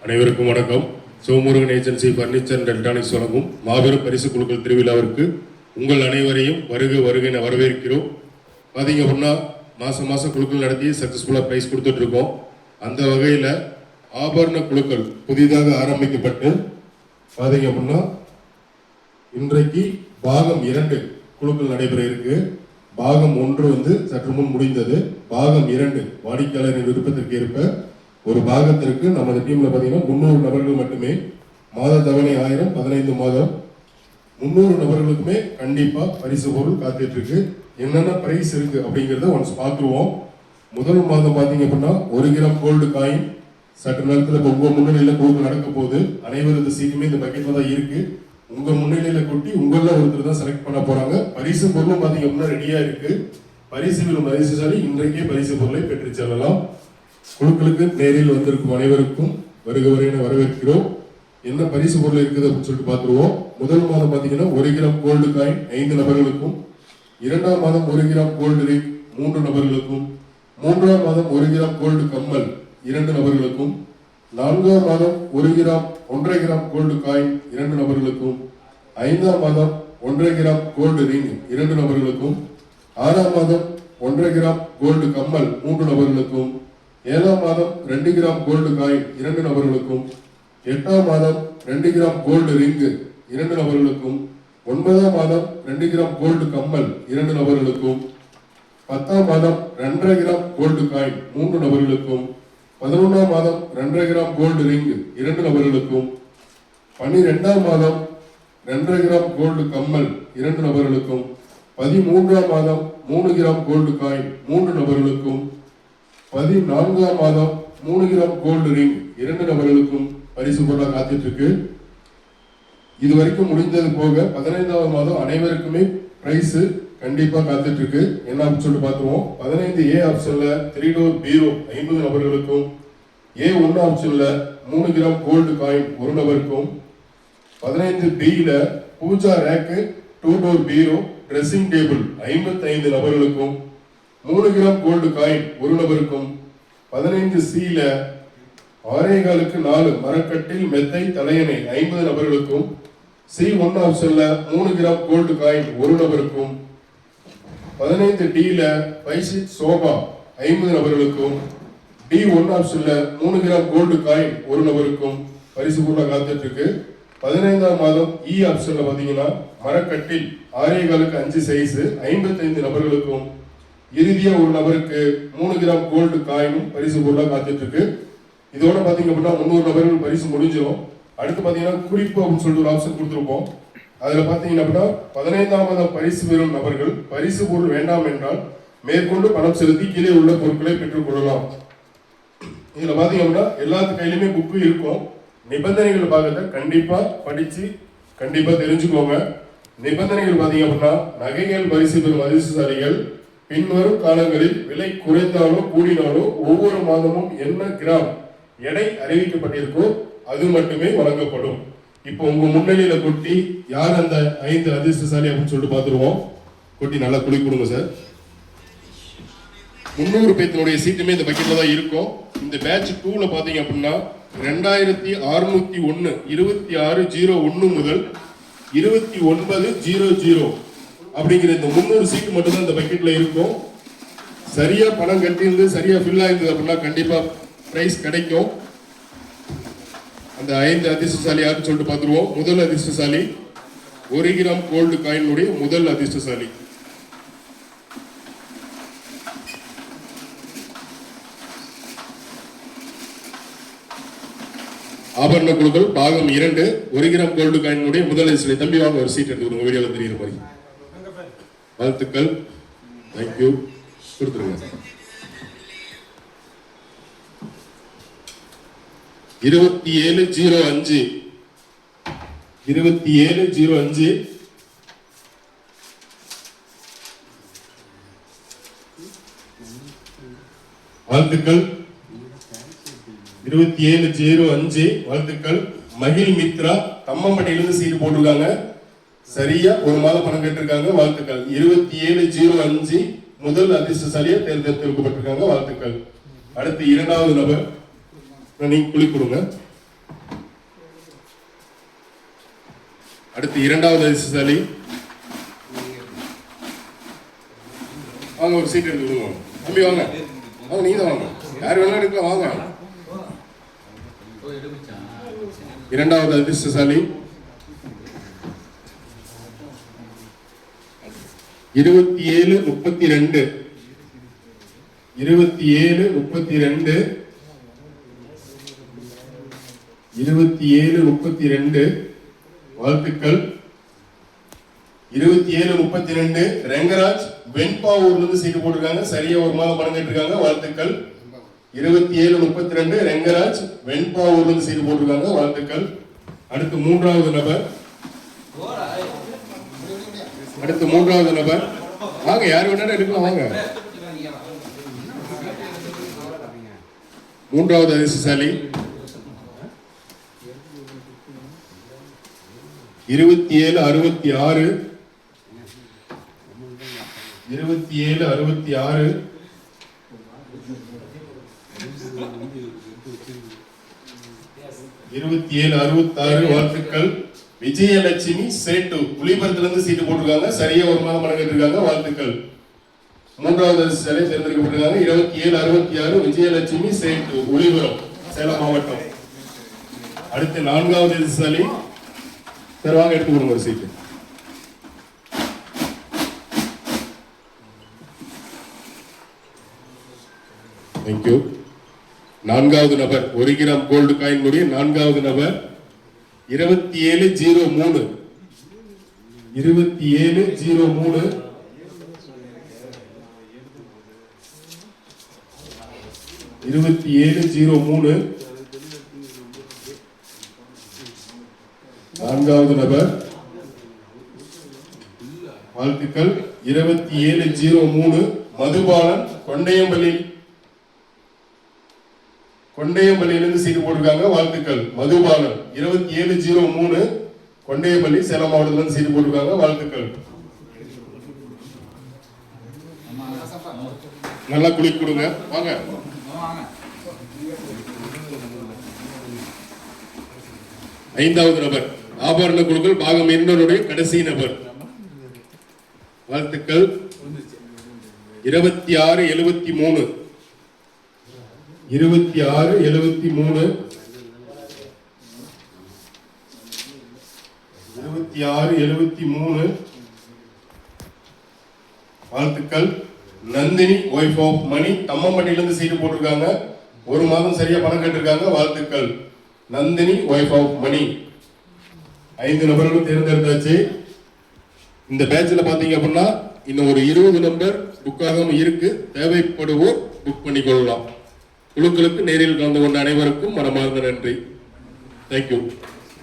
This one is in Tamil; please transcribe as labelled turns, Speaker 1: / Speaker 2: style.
Speaker 1: அனைவருக்கும் வணக்கம். Sivamurugan agency furniture and electronics வழங்கும் மாபெரும் பரிசு குழுக்கள் திருவிழாவிற்கு உங்கள் அனைவரையும் வருக என வரவேற்கிறோம். பார்த்தீங்க அப்படின்னா மாதம் குழுக்கள் நடத்தி சக்ஸஸ்ஃபுல்லாக ப்ரைஸ் கொடுத்துட்ருக்கோம். அந்த வகையில் ஆபரண குழுக்கள் புதிதாக ஆரம்பிக்கப்பட்டு பார்த்தீங்க அப்படின்னா இன்றைக்கு பாகம் 2 குழுக்கள் நடைபெற இருக்கு. பாகம் 1 சற்று முன் முடிந்தது. பாகம் 2 வாடிக்கையாளரின் விருப்பத்திற்கு ஏற்ப ஒரு பாகத்திற்கு நமது டீம்ல பார்த்தீங்கன்னா 300 நபர்கள் மட்டுமே. மாத தவணை 1000, 15 மாதம் 300 நபர்களுக்குமே கண்டிப்பா பரிசு பொருள் காத்துட்டு இருக்கு. என்னென்ன பிரைஸ் இருக்கு அப்படிங்கிறத ஒன்ஸ் பார்த்துருவோம். முதல் மாதம் பார்த்தீங்க அப்படின்னா 1 கிராம் கோல்டு காயின் சற்று நேரத்தில் உங்க முன்னிலையில கோல்டு நடக்க போகுது. அனைவரது சீட்டுமே இந்த பக்கெட்ல தான் இருக்கு. உங்க முன்னிலையில கொட்டி உங்கள ஒருத்தர் தான் செலக்ட் பண்ண போறாங்க. பரிசு பொருளும் பார்த்தீங்க அப்படின்னா ரெடியா இருக்கு. பரிசு விழும் அதிர்ஷ்டசாலி இன்றைக்கே பரிசு பொருளை பெற்று செல்லலாம். குழுக்களுக்கு நேரில் வந்திருக்கும் அனைவருக்கும் வருக என வரவேற்கிறோம். என்ன பரிசு பொருள் இருக்குது அப்படின்னு சொல்லிட்டு பார்த்துருவோம். முதல் மாதம் பார்த்தீங்கன்னா 1 கிராம் கோல்டு காயின் 5 நபர்களுக்கும், 2ஆம் மாதம் 1 கிராம் கோல்டு ரிங் 3 நபர்களுக்கும், 3ஆம் மாதம் 1 கிராம் கோல்டு கம்மல் 2 நபர்களுக்கும், 4ஆம் மாதம் 1 கிராம் கோல்டு காயின் 2 நபர்களுக்கும், 5ஆம் மாதம் 1 கிராம் கோல்டு ரிங் 2 நபர்களுக்கும், 6ஆம் மாதம் 1 கிராம் கோல்டு கம்மல் 3 நபர்களுக்கும், 7ஆம் மாதம் 2 கிராம் கோல்டு காயின் 2 நபர்களுக்கும், 8ஆம் மாதம் 2 கிராம் கோல்டு ரிங் 2 நபர்களுக்கும், 9ஆம் மாதம் 2 கிராம் கோல்டு கம்மல் 2 நபர்களுக்கும், 10ஆம் மாதம் 2.5 கிராம் கோல்டு காயின் 3 நபர்களுக்கும், 11ஆம் மாதம் 2.5 கிராம் கோல்டு ரிங் 2 நபர்களுக்கும், 12ஆம் மாதம் 2.5 கிராம் கோல்டு கம்மல் 2 நபர்களுக்கும், 13ஆம் மாதம் 3 கிராம் கோல்டு காயின் 3 நபர்களுக்கும், 14ஆம் மாதம் 3 கிராம் கோல்டு ரிங் 2 நபர்களுக்கும் பரிசு பொருளாக காத்துட்டு இருக்கு. இதுவரைக்கும் முடிந்தது போக 15ஆவது மாதம் அனைவருக்குமே பிரைஸ் கண்டிப்பா காத்துட்டு இருக்கு. என்ன அப்படின்னு சொல்லிட்டு பார்த்துருவோம். 15A ஆப்ஷன்ல 3 டோர் பீரோ 50 நபர்களுக்கும், A1 ஆப்ஷன்ல 3 கிராம் கோல்டு காயின் 1 நபருக்கும், 15Bல பூஜா ரேக்கு 2 டோர் பீரோ ட்ரெஸ்ஸிங் டேபிள் 55 நபர்களுக்கும், 3 கிராம் கோல்டு காயின் 1 நபருக்கும், 15Cல 6.4 மரக்கட்டில் மெத்தை தலையணை 50 நபர்களுக்கும், C1 ஆப்ஷன்ல 3 கிராம் கோல்டு காயின் 1 நபருக்கும், 15Dல 5 சீட் சோபா 50 நபர்களுக்கும், D1 ஆப்ஷன்ல 3 கிராம் கோல்டு காயின் 1 நபருக்கும் பரிசு பொருளாக காத்துட்டு இருக்கு. 15ஆம் மாதம் E ஆப்ஷன்ல பாத்தீங்கன்னா மரக்கட்டில் 6.4 5 சைஸ் 55 நபர்களுக்கும், இறுதியா ஒரு நபருக்கு 3 கிராம் கோல்டு காயினும் பரிசு பொருளாக காத்துட்டு இருக்கு. இதோட பாத்தீங்க அப்படின்னா 300 நபர்கள் பரிசு முடிஞ்சிடும். அடுத்து பாத்தீங்கன்னா குறிப்பு அப்படின்னு சொல்லிட்டு ஒரு ஆப்ஷன் கொடுத்துருப்போம். அதுல பாத்தீங்கன்னா அப்படின்னா 15ஆம் மாதம் பரிசு பெறும் நபர்கள் பரிசு பொருள் வேண்டாம் என்றால் மேற்கொண்டு பணம் செலுத்தி கீழே உள்ள பொருட்களை பெற்றுக் கொள்ளலாம். இதுல பாத்தீங்க அப்படின்னா எல்லாத்து கையிலுமே புக்கு இருக்கும். நிபந்தனைகள் பார்க்கறத கண்டிப்பா படிச்சு கண்டிப்பா தெரிஞ்சுக்கோங்க. நிபந்தனைகள் பாத்தீங்க அப்படின்னா நகைகள் பரிசு பெறும் அதிர்ஷ்டசாலிகள் பின்வரும் காலங்களில் விலை குறைந்தாலோ கூடினாலோ ஒவ்வொரு மாதமும் என்ன கிராம் எடை அறிவிக்கப்பட்டிருக்கோ அது மட்டுமே வழங்கப்படும். இப்போ உங்க முன்னிலையில கொட்டி யார் அந்த 5 அதிர்ஷ்டசாலி அப்படின்னு சொல்லிட்டு பார்த்துருவோம். கொட்டி நல்லா குளி கொடுங்க சார். 300 பேத்தினுடைய சீட்டுமே இந்த பக்கெட்ல தான் இருக்கும். இந்த பேட்ச் 2ல பாத்தீங்க அப்படின்னா 2601 2601 முதல் 2900 அப்படிங்கிற இந்த 300 சீட்டு மட்டும் தான் இந்த பக்கெட்ல இருக்கும். சரியா பணம் கட்டியிருந்து சரியா ஃபில் ஆயிருந்தது அப்படின்னா கண்டிப்பா பிரைஸ் கிடைக்கும். அந்த 5 அதிர்ஷ்டசாலி யாருன்னு சொல்லிட்டு பார்த்துருவோம். முதல் அதிர்ஷ்டசாலி 1 கிராம் கோல்டு காயினுடைய முதல் அதிர்ஷ்டசாலி ஆபரண குழுக்கள் பாகம் 2 1 கிராம் கோல்டு காயினுடைய முதல் அதிர்ஷ்டசாலி. தம்பி வாங்க ஒரு சீட் எடுத்து கொடுங்க. வீடியோல தெரியுற மாதிரி. வாழ்த்துக்கள். தேங்க்யூ. கொடுத்துருங்க. 2705 2705 வாழ்த்துக்கள். 2705 வாழ்த்துக்கள். மகிழ் மித்ரா தம்மம்பட்டியிலிருந்து சீட்டு போட்டிருக்காங்க. சரியா ஒரு மாதம் பணம் கேட்டிருக்காங்க. வாழ்த்துக்கள். 2705 முதல் அதிர்ஷ்டசாலியா தேர்ந்தெடுக்கப்பட்டிருக்காங்க. வாழ்த்துக்கள். அடுத்து 2வது நபர் நீங்க குளி கொடுங்க. அடுத்து இரண்டாவது அதிர்ஷ்டசாலி வாங்க, ஒரு சீட் எடுத்து விடுங்க. தம்பி வாங்க, வாங்க, நீங்க தான் வாங்க, யார் வேணாலும் எடுக்கலாம், வாங்க. இரண்டாவது அதிர்ஷ்டசாலி 2732 வாழ்த்துக்கள். 2732 ரெங்கராஜ் வெண்பாவூர்ல இருந்து சீட்டு போட்டிருக்காங்க. சரியா ஒரு மாதம் பணம் கேட்டிருக்காங்க. வாழ்த்துக்கள். 2732 ரெங்கராஜ் வெண்பாவூர்ல இருந்து சீட்டு போட்டிருக்காங்க. வாழ்த்துக்கள். அடுத்து மூன்றாவது நபர் வாங்க, யார் வேணாலும் எடுக்கலாம், வாங்க. மூன்றாவது அதிர்ஷ்டசாலி 2766 வாழ்த்துக்கள். விஜயலட்சுமி சேட்டு புலிபரத்துல இருந்து சீட்டு போட்டிருக்காங்க. சரியா ஒரு மாதம் பணம் கேட்டிருக்காங்க. வாழ்த்துக்கள். மூன்றாவது சிலை தேர்ந்தெடுக்கப்பட்டிருக்காங்க. 2766 விஜயலட்சுமி சேட்டு புலிபுரம் சேலம் மாவட்டம். அடுத்து நான்காவது சிலை சார், வாங்க எடுத்து கொடுங்க ஒரு சீட்டு. தேங்க்யூ. நான்காவது நபர் 1 கிராம் கோல்டு காயின் உடைய நான்காவது நபர் 2703 நான்காவது நபர். வாழ்த்துக்கள். 2703 மதுபாலன் கொண்டையம்பள்ளியிலிருந்து சீட்டு போட்டிருக்காங்க. வாழ்த்துக்கள். மதுபாலன் 2703 கொண்டையம்பள்ளி சேலம் மாவட்டத்திலிருந்து சீட்டு போட்டிருக்காங்க. வாழ்த்துக்கள். நல்லா குளி கொடுங்க, வாங்க. ஐந்தாவது நபர் ஆபரண குழுக்கள் பாகம் 2 கடைசி நபர். வாழ்த்துக்கள். 2673 வாழ்த்துக்கள். நந்தினி ஒய்ஃப் ஆஃப் மணி தம்மம்பட்டியிலிருந்து சீட்டு போட்டிருக்காங்க. ஒரு மாதம் சரியா பணம் கேட்டிருக்காங்க. வாழ்த்துக்கள். Nandini wife of money. 5 நபர்களும் தேர்ந்தெடுத்தாச்சு. இந்த பேட்ச்ல பாத்தீங்க அப்படின்னா இன்னும் ஒரு 20 நம்பர் புக் ஆகாம இருக்கு. தேவைப்படுவோர் புக் பண்ணிக்கொள்ளலாம். குழுக்களுக்கு நேரில் கலந்து கொண்ட அனைவருக்கும் மனமார்ந்த நன்றி. தேங்க்யூ.